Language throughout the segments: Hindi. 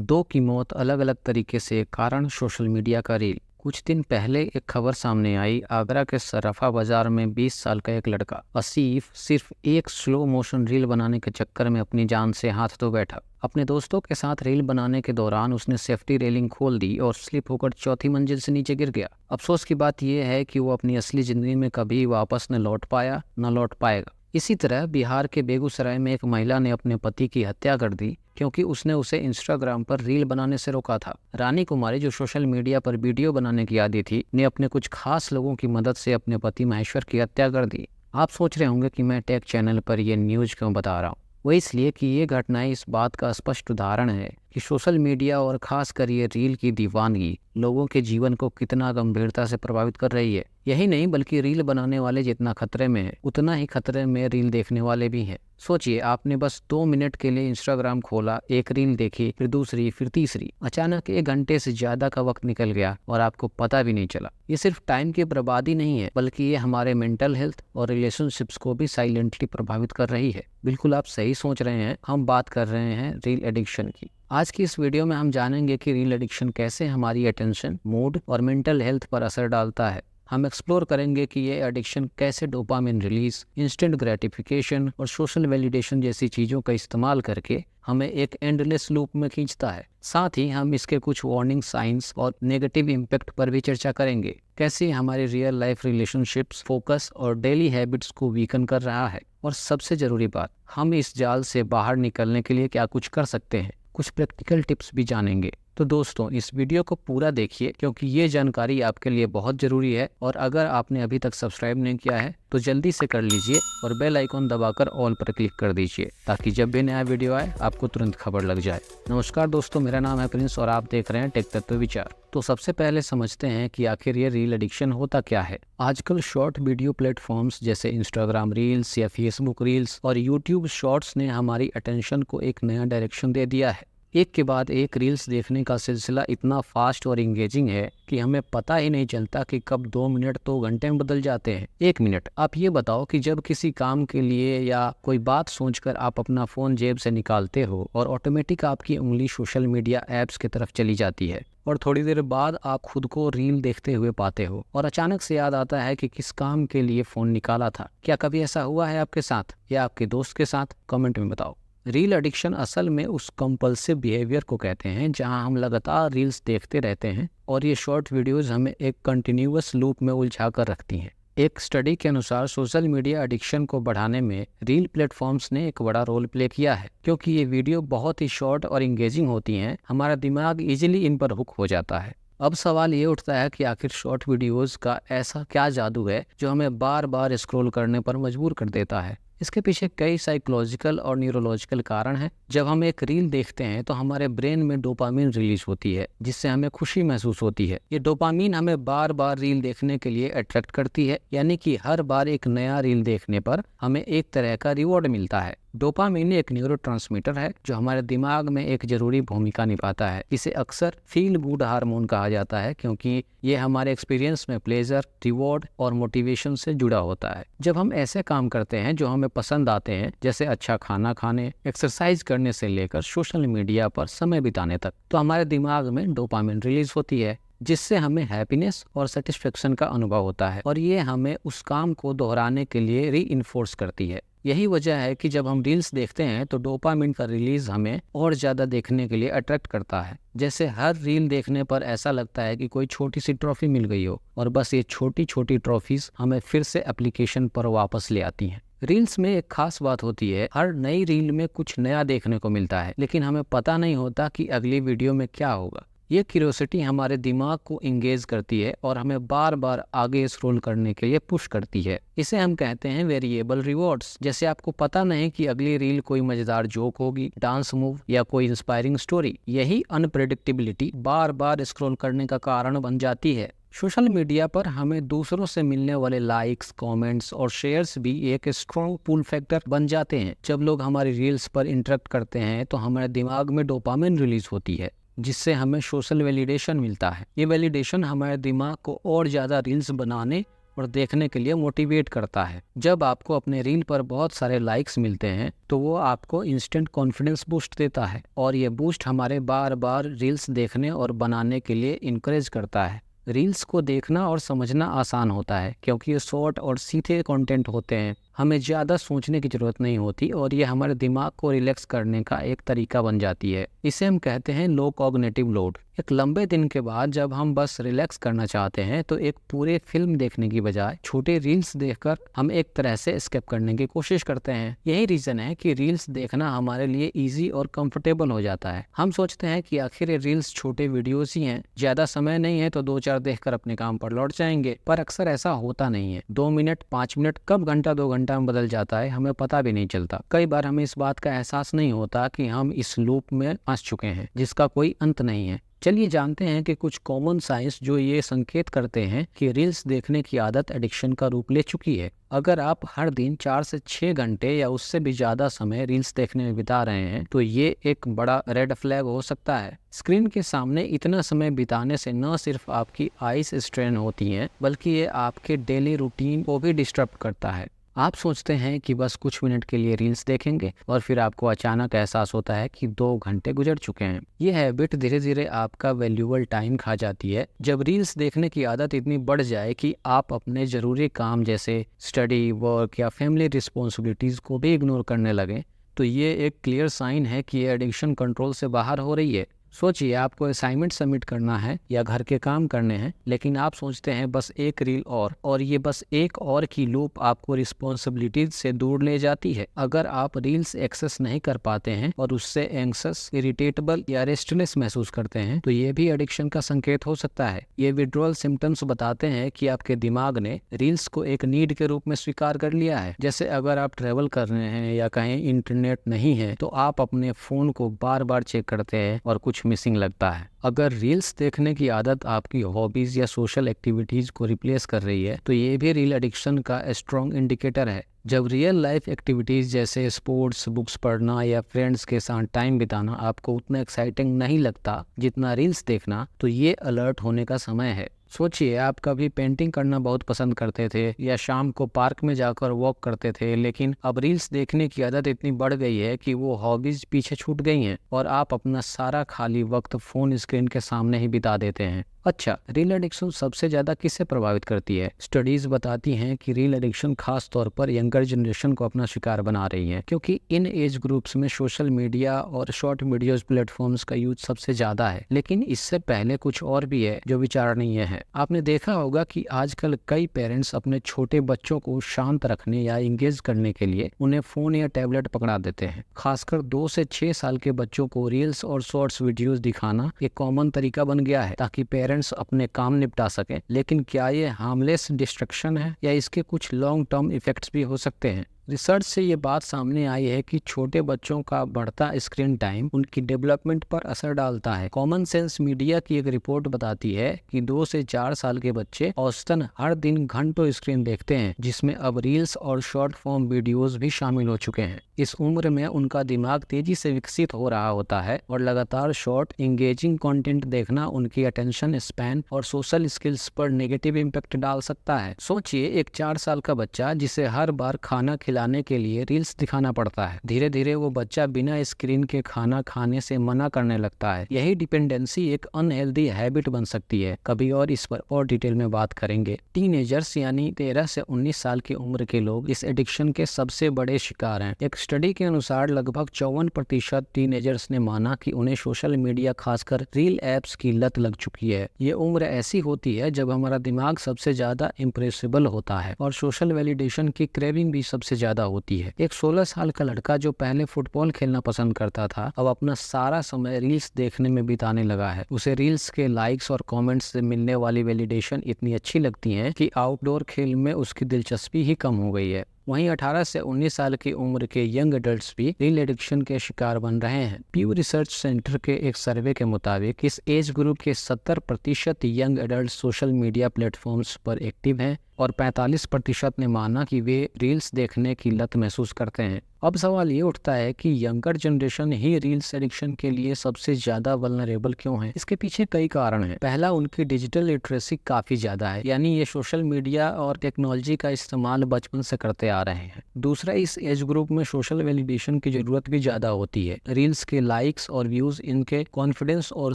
दो की मौत अलग अलग तरीके से, कारण सोशल मीडिया का रील। कुछ दिन पहले एक खबर सामने आई, आगरा के सराफा बाजार में 20 साल का एक लड़का आसिफ सिर्फ एक स्लो मोशन रील बनाने के चक्कर में अपनी जान से हाथ धो बैठा। अपने दोस्तों के साथ रील बनाने के दौरान उसने सेफ्टी रेलिंग खोल दी और स्लिप होकर चौथी मंजिल से नीचे गिर गया। अफसोस की बात यह है कि वो अपनी असली जिंदगी में कभी वापस न लौट पाया, न लौट पाएगा। इसी तरह बिहार के बेगूसराय में एक महिला ने अपने पति की हत्या कर दी क्योंकि उसने उसे इंस्टाग्राम पर रील बनाने से रोका था। रानी कुमारी, जो सोशल मीडिया पर वीडियो बनाने की आदी थी, ने अपने कुछ खास लोगों की मदद से अपने पति महेश्वर की हत्या कर दी। आप सोच रहे होंगे कि मैं टेक चैनल पर यह न्यूज क्यों बता रहा हूँ। वो इसलिए कि ये घटनाएं इस बात का स्पष्ट उदाहरण है कि सोशल मीडिया और खासकर ये रील की दीवानगी लोगों के जीवन को कितना गंभीरता से प्रभावित कर रही है। यही नहीं, बल्कि रील बनाने वाले जितना खतरे में है, उतना ही खतरे में रील देखने वाले भी हैं। सोचिए, आपने बस 2 मिनट के लिए इंस्टाग्राम खोला, एक रील देखी, फिर दूसरी, फिर तीसरी। अचानक 1 घंटे से ज्यादा का वक्त निकल गया और आपको पता भी नहीं चला। ये सिर्फ टाइम की बर्बादी नहीं है, बल्कि ये हमारे मेंटल हेल्थ और रिलेशनशिप्स को भी साइलेंटली प्रभावित कर रही है। बिल्कुल आप सही सोच रहे हैं, हम बात कर रहे हैं रील एडिक्शन की। आज की इस वीडियो में हम जानेंगे कि रील एडिक्शन कैसे हमारी अटेंशन, मूड और मेंटल हेल्थ पर असर डालता है। हम एक्सप्लोर करेंगे कि ये एडिक्शन कैसे डोपामिन रिलीज, इंस्टेंट ग्रेटिफिकेशन और सोशल वैलिडेशन जैसी चीज़ों का इस्तेमाल करके हमें एक एंडलेस लूप में खींचता है। साथ ही हम इसके कुछ वार्निंग साइंस और नेगेटिव इम्पैक्ट पर भी चर्चा करेंगे। कैसे हमारी रियल लाइफ रिलेशनशिप्स, फोकस और डेली हैबिट्स को वीकन कर रहा है। और सबसे ज़रूरी बात, हम इस जाल से बाहर निकलने के लिए क्या कुछ कर सकते हैं। कुछ प्रैक्टिकल टिप्स भी जानेंगे। तो दोस्तों, इस वीडियो को पूरा देखिए क्योंकि ये जानकारी आपके लिए बहुत ज़रूरी है। और अगर आपने अभी तक सब्सक्राइब नहीं किया है तो जल्दी से कर लीजिए और बेल आइकॉन दबाकर ऑल पर क्लिक कर दीजिए ताकि जब भी नया वीडियो आए आपको तुरंत खबर लग जाए। नमस्कार दोस्तों, मेरा नाम है प्रिंस और आप देख रहे हैं टेक तत्व विचार। तो सबसे पहले समझते हैं कि आखिर ये रील एडिक्शन होता क्या है। आजकल शॉर्ट वीडियो प्लेटफॉर्म्स जैसे इंस्टाग्राम रील्स या फेसबुक रील्स और यूट्यूब शॉर्ट्स ने हमारी अटेंशन को एक नया डायरेक्शन दे दिया है। एक के बाद एक रील्स देखने का सिलसिला इतना फास्ट और इंगेजिंग है कि हमें पता ही नहीं चलता कि कब 2 मिनट तो घंटे में बदल जाते हैं। 1 मिनट, आप ये बताओ कि जब किसी काम के लिए या कोई बात सोचकर आप अपना फ़ोन जेब से निकालते हो और ऑटोमेटिक आपकी उंगली सोशल मीडिया ऐप्स की तरफ चली जाती है और थोड़ी देर बाद आप खुद को रील देखते हुए पाते हो और अचानक से याद आता है कि किस काम के लिए फ़ोन निकाला था। क्या कभी ऐसा हुआ है आपके साथ या आपके दोस्त के साथ? कमेंट में बताओ। रील एडिक्शन असल में उस कंपल्सिव बिहेवियर को कहते हैं जहां हम लगातार रील्स देखते रहते हैं और ये शॉर्ट वीडियोस हमें एक कंटिन्यूअस लूप में उलझा कर रखती हैं। एक स्टडी के अनुसार सोशल मीडिया एडिक्शन को बढ़ाने में रील प्लेटफॉर्म्स ने एक बड़ा रोल प्ले किया है। क्योंकि ये वीडियो बहुत ही शॉर्ट और इंगेजिंग होती हैं, हमारा दिमाग इजीली इन पर हुक हो जाता है। अब सवाल ये उठता है कि आखिर शॉर्ट वीडियोस का ऐसा क्या जादू है जो हमें बार बार स्क्रॉल करने पर मजबूर कर देता है। इसके पीछे कई साइकोलॉजिकल और न्यूरोलॉजिकल कारण हैं। जब हम एक रील देखते हैं तो हमारे ब्रेन में डोपामिन रिलीज होती है जिससे हमें खुशी महसूस होती है। ये डोपामिन हमें बार बार रील देखने के लिए अट्रैक्ट करती है, यानी कि हर बार एक नया रील देखने पर हमें एक तरह का रिवॉर्ड मिलता है। डोपामिन एक न्यूरोट्रांसमीटर है जो हमारे दिमाग में एक जरूरी भूमिका निभाता है। इसे अक्सर फील गुड हार्मोन कहा जाता है क्योंकि ये हमारे एक्सपीरियंस में प्लेजर, रिवॉर्ड और मोटिवेशन से जुड़ा होता है। जब हम ऐसे काम करते हैं जो हमें पसंद आते हैं, जैसे अच्छा खाना खाने, एक्सरसाइज करने से लेकर सोशल मीडिया पर समय बिताने तक, तो हमारे दिमाग में डोपामिन रिलीज होती है जिससे हमें हैप्पीनेस और सेटिस्फेक्शन का अनुभव होता है और ये हमें उस काम को दोहराने के लिए रीइंफोर्स करती है। यही वजह है कि जब हम रील्स देखते हैं तो डोपामिन का रिलीज हमें और ज्यादा देखने के लिए अट्रैक्ट करता है। जैसे हर रील देखने पर ऐसा लगता है कि कोई छोटी सी ट्रॉफी मिल गई हो और बस ये छोटी छोटी ट्रॉफीज हमें फिर से एप्लीकेशन पर वापस ले आती हैं। रील्स में एक खास बात होती है, हर नई रील में कुछ नया देखने को मिलता है, लेकिन हमें पता नहीं होता कि अगली वीडियो में क्या होगा। ये क्यूरियोसिटी हमारे दिमाग को इंगेज करती है और हमें बार बार आगे स्क्रॉल करने के लिए पुश करती है। इसे हम कहते हैं वेरिएबल रिवॉर्ड्स। जैसे आपको पता नहीं कि अगली रील कोई मजेदार जोक होगी, डांस मूव या कोई इंस्पायरिंग स्टोरी। यही अनप्रेडिक्टेबिलिटी बार बार स्क्रॉल करने का कारण बन जाती है। सोशल मीडिया पर हमें दूसरों से मिलने वाले लाइक्स, कमेंट्स और शेयर्स भी एक स्ट्रॉन्ग पुल फैक्टर बन जाते हैं। जब लोग हमारी रील्स पर इंटरेक्ट करते हैं तो हमारे दिमाग में डोपामिन रिलीज होती है जिससे हमें सोशल वैलिडेशन मिलता है। ये वैलिडेशन हमारे दिमाग को और ज़्यादा रील्स बनाने और देखने के लिए मोटिवेट करता है। जब आपको अपने रील पर बहुत सारे लाइक्स मिलते हैं तो वो आपको इंस्टेंट कॉन्फिडेंस बूस्ट देता है और ये बूस्ट हमारे बार बार रील्स देखने और बनाने के लिए इंकरेज करता है। रील्स को देखना और समझना आसान होता है क्योंकि ये शॉर्ट और सीधे कंटेंट होते हैं। हमें ज़्यादा सोचने की ज़रूरत नहीं होती और ये हमारे दिमाग को रिलैक्स करने का एक तरीका बन जाती है। इसे हम कहते हैं लो कॉग्निटिव लोड। एक लंबे दिन के बाद जब हम बस रिलैक्स करना चाहते हैं तो एक पूरे फिल्म देखने की बजाय छोटे रील्स देखकर हम एक तरह से एस्केप करने की कोशिश करते हैं। यही रीज़न है कि रील्स देखना हमारे लिए ईजी और कंफर्टेबल हो जाता है। हम सोचते हैं कि आखिर ये रील्स छोटे वीडियोस ही हैं, ज़्यादा समय नहीं है तो 2-4 देखकर अपने काम पर लौट जाएंगे, पर अक्सर ऐसा होता नहीं है। 2 मिनट 5 मिनट कब घंटा 2 घंटा में बदल जाता है हमें पता भी नहीं चलता। कई बार हमें इस बात का एहसास नहीं होता कि हम इस लूप में फंस चुके हैं जिसका कोई अंत नहीं है। चलिए जानते हैं कि कुछ कॉमन साइंस जो ये संकेत करते हैं कि रील्स देखने की आदत एडिक्शन का रूप ले चुकी है। अगर आप हर दिन 4 से 6 घंटे या उससे भी ज़्यादा समय रील्स देखने में बिता रहे हैं तो ये एक बड़ा रेड फ्लैग हो सकता है। स्क्रीन के सामने इतना समय बिताने से न सिर्फ आपकी आईज स्ट्रेन होती हैं बल्कि ये आपके डेली रूटीन को भी डिस्टर्ब करता है। आप सोचते हैं कि बस कुछ मिनट के लिए रील्स देखेंगे और फिर आपको अचानक एहसास होता है कि 2 घंटे गुजर चुके हैं। ये हैबिट धीरे धीरे आपका वैल्यूएबल टाइम खा जाती है। जब रील्स देखने की आदत इतनी बढ़ जाए कि आप अपने जरूरी काम जैसे स्टडी, वर्क या फैमिली रिस्पॉन्सिबिलिटीज को भी इग्नोर करने लगे तो ये एक क्लियर साइन है कि ये एडिक्शन कंट्रोल से बाहर हो रही है। सोचिए आपको असाइनमेंट सबमिट करना है या घर के काम करने हैं, लेकिन आप सोचते हैं बस एक रील और ये बस एक और की लूप आपको रिस्पॉन्सिबिलिटीज से दूर ले जाती है। अगर आप रील्स एक्सेस नहीं कर पाते हैं और उससे एंग्सियस, इरिटेटेबल या रेस्टलेस महसूस करते हैं तो ये भी एडिक्शन का संकेत हो सकता है। ये विड्रॉल सिम्टम्स बताते हैं कि आपके दिमाग ने रील्स को एक नीड के रूप में स्वीकार कर लिया है। जैसे अगर आप ट्रेवल कर रहे हैं या कहीं इंटरनेट नहीं है तो आप अपने फोन को बार बार चेक करते हैं और कुछ मिसिंग लगता है। अगर रील्स देखने की आदत आपकी हॉबीज या सोशल एक्टिविटीज को रिप्लेस कर रही है तो ये भी रील एडिक्शन का स्ट्रॉन्ग इंडिकेटर है। जब रियल लाइफ एक्टिविटीज जैसे स्पोर्ट्स, बुक्स पढ़ना या फ्रेंड्स के साथ टाइम बिताना आपको उतना एक्साइटिंग नहीं लगता जितना रील्स देखना, तो ये अलर्ट होने का समय है। सोचिए आप कभी पेंटिंग करना बहुत पसंद करते थे या शाम को पार्क में जाकर वॉक करते थे, लेकिन अब रील्स देखने की आदत इतनी बढ़ गई है कि वो हॉबीज पीछे छूट गई हैं और आप अपना सारा खाली वक्त फोन स्क्रीन के सामने ही बिता देते हैं। अच्छा, रील एडिक्शन सबसे ज्यादा किससे प्रभावित करती है? स्टडीज बताती हैं कि रील एडिक्शन खास तौर पर यंगर जनरेशन को अपना शिकार बना रही है, क्योंकि इन एज ग्रुप्स में सोशल मीडिया और शॉर्ट वीडियोस प्लेटफॉर्म्स का यूज सबसे ज्यादा है। लेकिन इससे पहले कुछ और भी है जो विचारणीय है। आपने देखा होगा कि आजकल कई पेरेंट्स अपने छोटे बच्चों को शांत रखने या इंगेज करने के लिए उन्हें फोन या टैबलेट पकड़ा देते हैं। खासकर 2 से 6 साल के बच्चों को रील्स और शॉर्ट्स वीडियोस दिखाना एक कॉमन तरीका बन गया है ताकि पेरेंट्स अपने काम निपटा सकें। लेकिन क्या ये हार्मलेस डिस्ट्रैक्शन है या इसके कुछ लॉन्ग टर्म इफेक्ट्स भी हो सकते हैं? रिसर्च से ये बात सामने आई है कि छोटे बच्चों का बढ़ता स्क्रीन टाइम उनकी डेवलपमेंट पर असर डालता है। कॉमन सेंस मीडिया की एक रिपोर्ट बताती है कि 2 से 4 साल के बच्चे औसतन हर दिन घंटों स्क्रीन देखते हैं, जिसमें अब रील्स और शॉर्ट फॉर्म वीडियोस भी शामिल हो चुके हैं। इस उम्र में उनका दिमाग तेजी से विकसित हो रहा होता है और लगातार शॉर्ट इंगेजिंग कंटेंट देखना उनकी अटेंशन स्पैन और सोशल स्किल्स पर नेगेटिव इम्पैक्ट डाल सकता है। सोचिए एक 4 साल का बच्चा जिसे हर बार खाना खिलाने के लिए रील्स दिखाना पड़ता है, धीरे धीरे वो बच्चा बिना स्क्रीन के खाना खाने से मना करने लगता है। यही डिपेंडेंसी एक अनहेल्दी हैबिट बन सकती है। कभी और इस पर और डिटेल में बात करेंगे। टीनेजर्स यानी 13 से 19 साल की उम्र के लोग इस एडिक्शन के सबसे बड़े शिकार हैं। एक स्टडी के अनुसार लगभग 54% टीनेजर्स ने माना कि उन्हें सोशल मीडिया खासकर रील एप्स की लत लग चुकी है। ये उम्र ऐसी होती है जब हमारा दिमाग सबसे ज्यादा इम्प्रेसिबल होता है और सोशल वैलिडेशन की क्रेविंग भी सबसे ज्यादा होती है। एक 16 साल का लड़का जो पहले फुटबॉल खेलना पसंद करता था अब अपना सारा समय रील्स देखने में बिताने लगा है। उसे रील्स के लाइक्स और कमेंट्स से मिलने वाली वैलिडेशन इतनी अच्छी लगती है कि आउटडोर खेल में उसकी दिलचस्पी ही कम हो गई है। वहीं 18 से 19 साल की उम्र के यंग एडल्ट्स भी रील एडिक्शन के शिकार बन रहे हैं। प्यू रिसर्च सेंटर के एक सर्वे के मुताबिक इस एज ग्रुप के 70% young adult social media platforms पर एक्टिव हैं और 45% ने माना कि वे रील्स देखने की लत महसूस करते हैं। अब सवाल ये उठता है कि यंगर जनरेशन ही रील्स एडिक्शन के लिए सबसे ज्यादा वल्नरेबल क्यों है। इसके पीछे कई कारण हैं। पहला, उनकी डिजिटल लिटरेसी काफी ज्यादा है, यानी ये सोशल मीडिया और टेक्नोलॉजी का इस्तेमाल बचपन से करते आ रहे हैं। दूसरा, इस एज ग्रुप में सोशल वैलिडेशन की जरूरत भी ज्यादा होती है। रील्स के लाइक्स और व्यूज इनके कॉन्फिडेंस और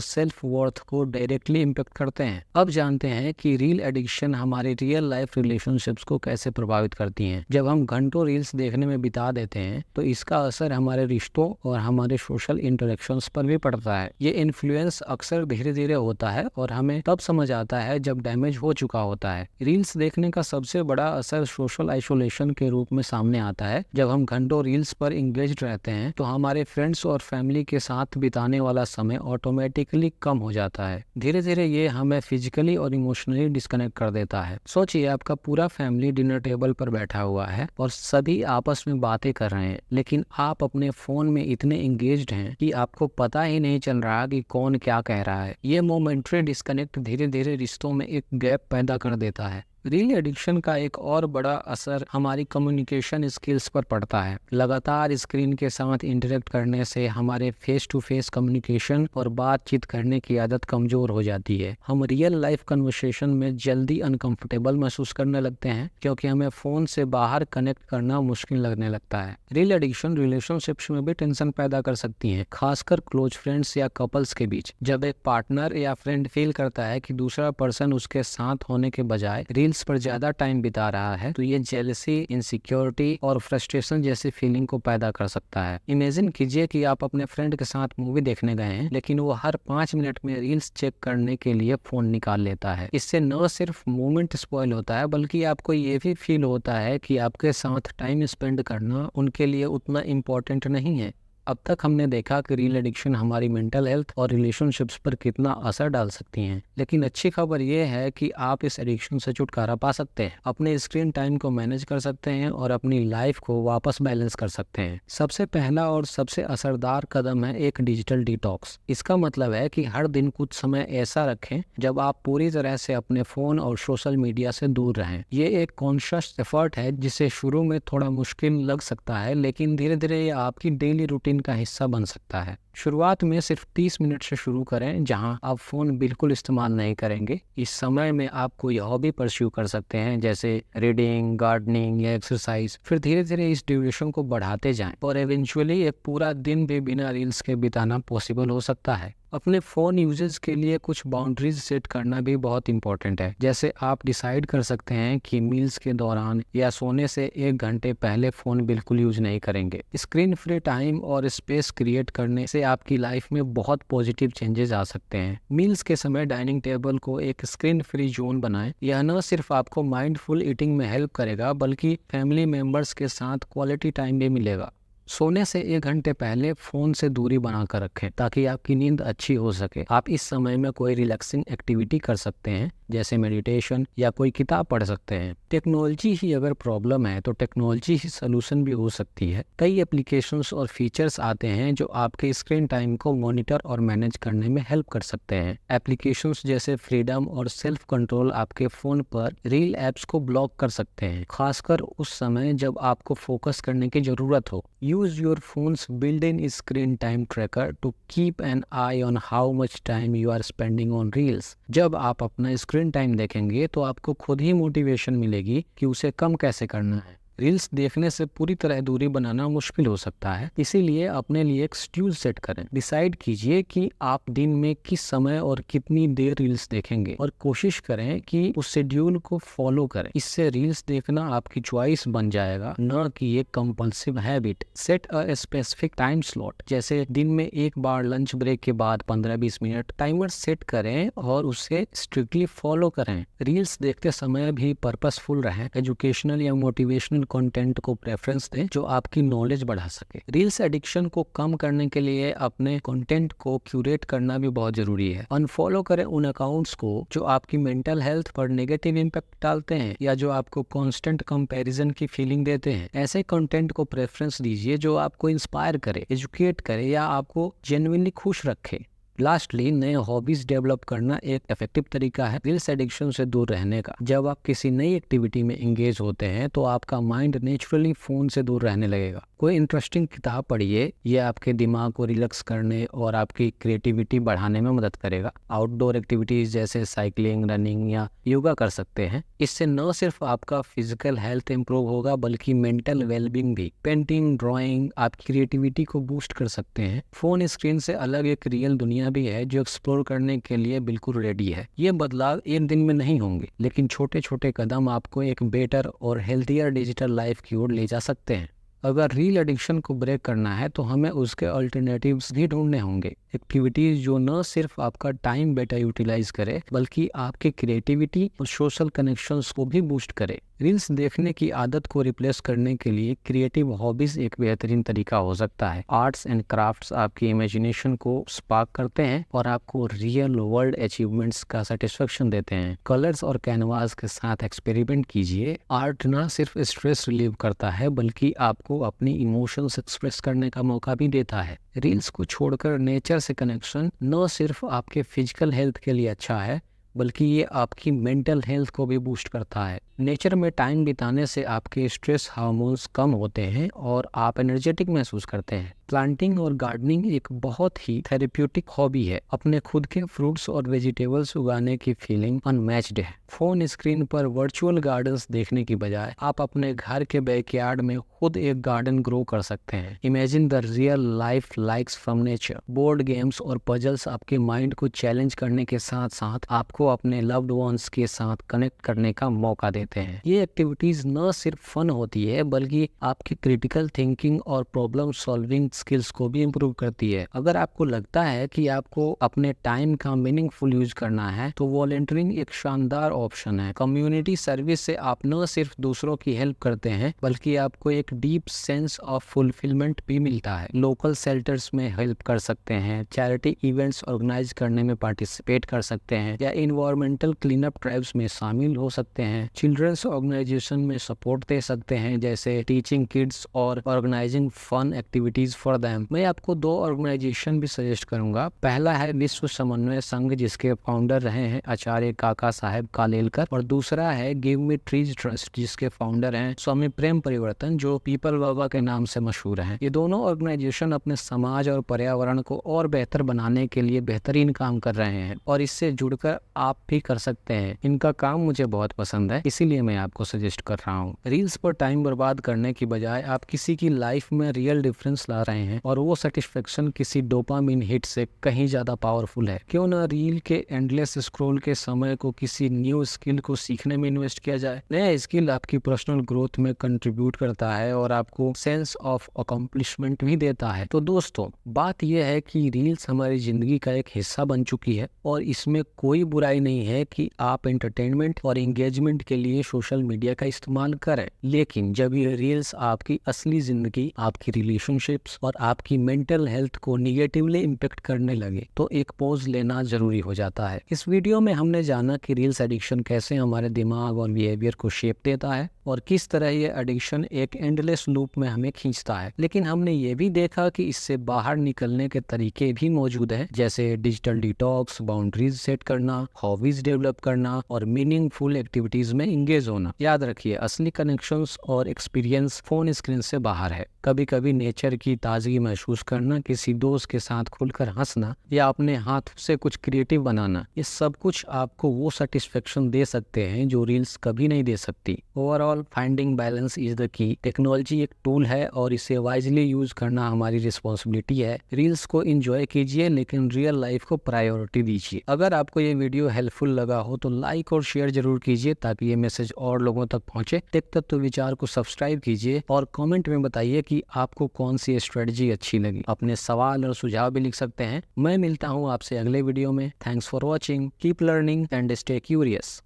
सेल्फ वर्थ को डायरेक्टली इम्पेक्ट करते हैं। अब जानते हैं कि रील एडिक्शन हमारे रियल लाइफ रिलेशनशिप्स को कैसे प्रभावित करती हैं। जब हम घंटों रील्स देखने में बिता देते हैं तो इसका असर हमारे रिश्तों और हमारे सोशल इंटरेक्शंस पर भी पड़ता है। ये इन्फ्लुएंस अक्सर धीरे धीरे होता है और हमें तब समझ आता है जब डैमेज हो चुका होता है। रील्स देखने का सबसे बड़ा असर सोशल आइसोलेशन के रूप में सामने आता है। जब हम घंटों रील्स पर इंगेज रहते हैं तो हमारे फ्रेंड्स और फैमिली के साथ बिताने वाला समय ऑटोमेटिकली कम हो जाता है। धीरे धीरे ये हमें फिजिकली और इमोशनली डिस्कनेक्ट कर देता है। सोचिए, आपका पूरा फैमिली डिनर टेबल पर बैठा हुआ है और सभी आपस में बातें कर रहे हैं, लेकिन आप अपने फोन में इतने एंगेज्ड हैं कि आपको पता ही नहीं चल रहा कि कौन क्या कह रहा है। ये मोमेंटरी डिस्कनेक्ट धीरे धीरे रिश्तों में एक गैप पैदा कर देता है। रील एडिक्शन का एक और बड़ा असर हमारी कम्युनिकेशन स्किल्स पर पड़ता है। लगातार स्क्रीन के साथ इंटरेक्ट करने से हमारे फेस टू फेस कम्युनिकेशन और बातचीत करने की आदत कमजोर हो जाती है। हम रियल लाइफ कन्वर्सेशन में जल्दी अनकंफर्टेबल महसूस करने लगते हैं क्योंकि हमें फोन से बाहर कनेक्ट करना मुश्किल लगने लगता है। रील एडिक्शन रिलेशनशिप्स में भी टेंशन पैदा कर सकती है, खासकर क्लोज फ्रेंड्स या कपल्स के बीच। जब एक पार्टनर या फ्रेंड फील करता है कि दूसरा पर्सन उसके साथ होने के बजाय रील्स पर ज्यादा टाइम बिता रहा है तो ये जेलसी, इनसिक्योरिटी और फ्रस्ट्रेशन जैसी फीलिंग को पैदा कर सकता है। इमेजिन कीजिए कि आप अपने फ्रेंड के साथ मूवी देखने गए हैं, लेकिन वो हर 5 मिनट में रील्स चेक करने के लिए फोन निकाल लेता है। इससे न सिर्फ मोमेंट स्पॉइल होता है बल्कि आपको ये भी फील होता है कि आपके साथ टाइम स्पेंड करना उनके लिए उतना इम्पोर्टेंट नहीं है। अब तक हमने देखा कि रील एडिक्शन हमारी मेंटल हेल्थ और रिलेशनशिप्स पर कितना असर डाल सकती हैं, लेकिन अच्छी खबर यह है कि आप इस एडिक्शन से छुटकारा पा सकते हैं, अपने स्क्रीन टाइम को मैनेज कर सकते हैं और अपनी लाइफ को वापस बैलेंस कर सकते हैं। सबसे पहला और सबसे असरदार कदम है एक डिजिटल डिटॉक्स। इसका मतलब है कि हर दिन कुछ समय ऐसा रखें जब आप पूरी तरह से अपने फोन और सोशल मीडिया से दूर रहें। ये एक कॉन्शियस एफर्ट है जिसे शुरू में थोड़ा मुश्किल लग सकता है, लेकिन धीरे धीरे ये आपकी डेली रूटीन का हिस्सा बन सकता है। शुरुआत में सिर्फ 30 मिनट से शुरू करें जहां आप फोन बिल्कुल इस्तेमाल नहीं करेंगे। इस समय में आप कोई हॉबी परस्यू कर सकते हैं, जैसे रीडिंग, गार्डनिंग या एक्सरसाइज। फिर धीरे धीरे इस ड्यूरेशन को बढ़ाते जाएं और इवेंचुअली एक पूरा दिन भी बिना रील्स के बिताना पॉसिबल हो सकता है। अपने फ़ोन यूजेस के लिए कुछ बाउंड्रीज सेट करना भी बहुत इंपॉर्टेंट है। जैसे आप डिसाइड कर सकते हैं कि मील्स के दौरान या सोने से 1 घंटे पहले फ़ोन बिल्कुल यूज नहीं करेंगे। स्क्रीन फ्री टाइम और स्पेस क्रिएट करने से आपकी लाइफ में बहुत पॉजिटिव चेंजेस आ सकते हैं। मील्स के समय डाइनिंग टेबल को एक स्क्रीन फ्री जोन बनाएं। यह न सिर्फ आपको माइंडफुल ईटिंग में हेल्प करेगा बल्कि फैमिली मेंबर्स के साथ क्वालिटी टाइम भी मिलेगा। सोने से 1 घंटे पहले फोन से दूरी बनाकर रखें ताकि आपकी नींद अच्छी हो सके। आप इस समय में कोई रिलैक्सिंग एक्टिविटी कर सकते हैं, जैसे मेडिटेशन या कोई किताब पढ़ सकते हैं। टेक्नोलॉजी ही अगर प्रॉब्लम है तो टेक्नोलॉजी ही सलूशन भी हो सकती है। कई एप्लीकेशंस और फीचर्स आते हैं जो आपके स्क्रीन टाइम को मॉनिटर और मैनेज करने में हेल्प कर सकते हैं। एप्लीकेशंस जैसे फ्रीडम और सेल्फ कंट्रोल आपके फोन पर रील एप्स को ब्लॉक कर सकते हैं, खासकर उस समय जब आपको फोकस करने की जरूरत हो। Use your phone's built-in screen time tracker to keep an eye on how much time you are spending on reels. जब आप अपना स्क्रीन टाइम देखेंगे तो आपको खुद ही मोटिवेशन मिलेगी कि उसे कम कैसे करना है। रील्स देखने से पूरी तरह दूरी बनाना मुश्किल हो सकता है, इसीलिए अपने लिए एक शेड्यूल सेट करें। डिसाइड कीजिए कि आप दिन में किस समय और कितनी देर रील्स देखेंगे और कोशिश करें कि उस शेड्यूल को फॉलो करें। इससे रील्स देखना आपकी चॉइस बन जाएगा, न कि एक compulsive habit. Set a specific time slot, जैसे दिन में एक बार लंच ब्रेक के बाद 15-20 मिनट टाइमर सेट करें और उसे स्ट्रिक्टली फॉलो करें। रील्स देखते समय भी पर्पसफुल रहें। एजुकेशनल या मोटिवेशनल कंटेंट को प्रेफरेंस दें जो आपकी नॉलेज बढ़ा सके। रील्स एडिक्शन को कम करने के लिए अपने कंटेंट को क्यूरेट करना भी बहुत जरूरी है। अनफॉलो करें उन अकाउंट्स को जो आपकी मेंटल हेल्थ पर नेगेटिव इम्पैक्ट डालते हैं या जो आपको कांस्टेंट कंपैरिजन की फीलिंग देते हैं। ऐसे कंटेंट को प्रेफरेंस दीजिए जो आपको इंस्पायर करे, एजुकेट करे या आपको जेन्युइनली खुश रखे। लास्टली, नए हॉबीज डेवलप करना एक इफेक्टिव तरीका है रील्स एडिक्शन से दूर रहने का। जब आप किसी नई एक्टिविटी में एंगेज होते हैं तो आपका माइंड नेचुरली फोन से दूर रहने लगेगा। कोई इंटरेस्टिंग किताब पढ़िए, ये आपके दिमाग को रिलैक्स करने और आपकी क्रिएटिविटी बढ़ाने में मदद करेगा। आउटडोर एक्टिविटीज जैसे साइकिलिंग, रनिंग या योगा कर सकते हैं। इससे न सिर्फ आपका फिजिकल हेल्थ इंप्रूव होगा बल्कि मेंटल वेलबींग भी। पेंटिंग, ड्राइंग आपकी क्रिएटिविटी को बूस्ट कर सकते हैं। फोन स्क्रीन से अलग एक रियल दुनिया भी है जो एक्सप्लोर करने के लिए बिल्कुल रेडी है। ये बदलाव एक दिन में नहीं होंगे, लेकिन छोटे छोटे कदम आपको एक बेटर और हेल्थियर डिजिटल लाइफ की ओर ले जा सकते हैं। अगर रील एडिक्शन को ब्रेक करना है तो हमें उसके अल्टरनेटिव्स भी ढूंढने होंगे। एक्टिविटीज जो न सिर्फ आपका टाइम बेटर यूटिलाइज करे बल्कि आपकी क्रिएटिविटी और सोशल कनेक्शंस को भी बूस्ट करे। रील्स देखने की आदत को रिप्लेस करने के लिए क्रिएटिव हॉबीज एक बेहतरीन तरीका हो सकता है। आर्ट्स एंड क्राफ्ट्स आपकी इमेजिनेशन को स्पार्क करते हैं और आपको रियल वर्ल्ड अचीवमेंट्स का सेटिस्फेक्शन देते हैं। कलर्स और कैनवास के साथ एक्सपेरिमेंट कीजिए। आर्ट न सिर्फ स्ट्रेस रिलीव करता है बल्कि आपको अपनी इमोशंस एक्सप्रेस करने का मौका भी देता है। रील्स को छोड़कर नेचर से कनेक्शन न सिर्फ आपके फिजिकल हेल्थ के लिए अच्छा है बल्कि ये आपकी मेंटल हेल्थ को भी बूस्ट करता है। नेचर में टाइम बिताने से आपके स्ट्रेस हार्मोन्स कम होते हैं और आप एनर्जेटिक महसूस करते हैं। प्लांटिंग और गार्डनिंग एक बहुत ही थेरेप्यूटिक हॉबी है। अपने खुद के फ्रूट्स और वेजिटेबल्स उगाने की फीलिंग अनमैच्ड है। फोन स्क्रीन पर वर्चुअल गार्डन्स देखने की बजाय आप अपने घर के बैकयार्ड में खुद एक गार्डन ग्रो कर सकते हैं। Imagine the real life likes from nature. Board games और पजल्स आपके माइंड को चैलेंज करने के साथ साथ आपको अपने लव्ड वंस के साथ कनेक्ट करने का मौका देते हैं। ये एक्टिविटीज न सिर्फ फन होती है बल्कि आपकी क्रिटिकल थिंकिंग और प्रॉब्लम सॉल्विंग स्किल्स को भी इम्प्रूव करती है। अगर आपको लगता है कि आपको अपने टाइम का मीनिंगफुल यूज करना है तो वॉलंटियरिंग एक शानदार ऑप्शन है। कम्युनिटी सर्विस से आप न सिर्फ दूसरों की हेल्प करते हैं बल्कि आपको एक डीप सेंस ऑफ फुलफिलमेंट भी मिलता है। लोकल शेल्टर्स में हेल्प कर सकते हैं, चैरिटी इवेंट्स ऑर्गेनाइज करने में पार्टिसिपेट कर सकते हैं या इन्वायरमेंटल क्लीन अप ड्राइव्स में शामिल हो सकते हैं। चिल्ड्रंस ऑर्गेनाइजेशन में सपोर्ट दे सकते हैं जैसे टीचिंग किड्स और organising fun activities for them. मैं आपको 2 ऑर्गेनाइजेशन भी सजेस्ट करूंगा। पहला है विश्व समन्वय संघ जिसके फाउंडर रहे हैं आचार्य काका साहेब कालेलकर, और दूसरा है गिव मी ट्रीज ट्रस्ट जिसके फाउंडर हैं स्वामी प्रेम परिवर्तन जो पीपल बाबा के नाम से मशहूर हैं। ये दोनों ऑर्गेनाइजेशन अपने समाज और पर्यावरण को और बेहतर बनाने के लिए बेहतरीन काम कर रहे हैं और इससे जुड़कर आप भी कर सकते हैं। इनका काम मुझे बहुत पसंद है, इसीलिए मैं आपको सजेस्ट कर रहा हूँ। रील्स पर टाइम बर्बाद करने की बजाय आप किसी की लाइफ में रियल डिफरेंस ला रहे हैं और वो सेटिस्फेक्शन किसी डोपामिन हिट से कहीं ज्यादा पावरफुल है। क्यों ना रील के एंडलेस स्क्रॉल के समय को किसी न्यू स्किल को सीखने में इन्वेस्ट किया जाए। नया स्किल आपकी पर्सनल ग्रोथ में कंट्रीब्यूट करता है और आपको सेंस ऑफ अकम्प्लिशमेंट भी देता है। तो दोस्तों, बात यह है कि रील्स हमारी जिंदगी का एक हिस्सा बन चुकी है और इसमें कोई बुराई नहीं है कि आप एंटरटेनमेंट और एंगेजमेंट के लिए सोशल मीडिया का इस्तेमाल करें, लेकिन जब ये रील्स आपकी असली जिंदगी, आपकी रिलेशनशिप्स और आपकी मेंटल हेल्थ को निगेटिवली इम्पेक्ट करने लगे तो एक पॉज लेना जरूरी हो जाता है। इस वीडियो में हमने जाना कि रील्स एडिक्शन कैसे हमारे दिमाग और बिहेवियर को शेप देता है और किस तरह ये एडिक्शन एक एंडलेस लूप में हमें खींचता है। लेकिन हमने ये भी देखा कि इससे बाहर निकलने के तरीके भी मौजूद हैं, जैसे डिजिटल डिटॉक्स, बाउंड्रीज सेट करना, हॉबीज डेवलप करना और मीनिंगफुल एक्टिविटीज में इंगेज होना। याद रखिए, असली कनेक्शंस और एक्सपीरियंस फोन स्क्रीन से बाहर है। कभी कभी नेचर की ताजगी महसूस करना, किसी दोस्त के साथ खुलकर हंसना या अपने हाथ से कुछ क्रिएटिव बनाना, ये सब कुछ आपको वो सेटिस्फेक्शन दे सकते हैं जो रील्स कभी नहीं दे सकती। Overall finding balance is the key. Technology एक टूल है और इसे वाइजली यूज करना हमारी रिस्पॉन्सिबिलिटी है। रील्स को एंजॉय कीजिए लेकिन रियल लाइफ को प्रायोरिटी दीजिए। अगर आपको ये वीडियो हेल्पफुल लगा हो तो लाइक और शेयर जरूर कीजिए ताकि ये मैसेज और लोगों तक पहुंचे। टेक तत्व विचार को सब्सक्राइब कीजिए और कमेंट में बताइए कि आपको कौन सी स्ट्रेटजी अच्छी लगी। अपने सवाल और सुझाव भी लिख सकते हैं। मैं मिलता हूँ आपसे अगले वीडियो में। Thanks for watching, keep learning and stay curious.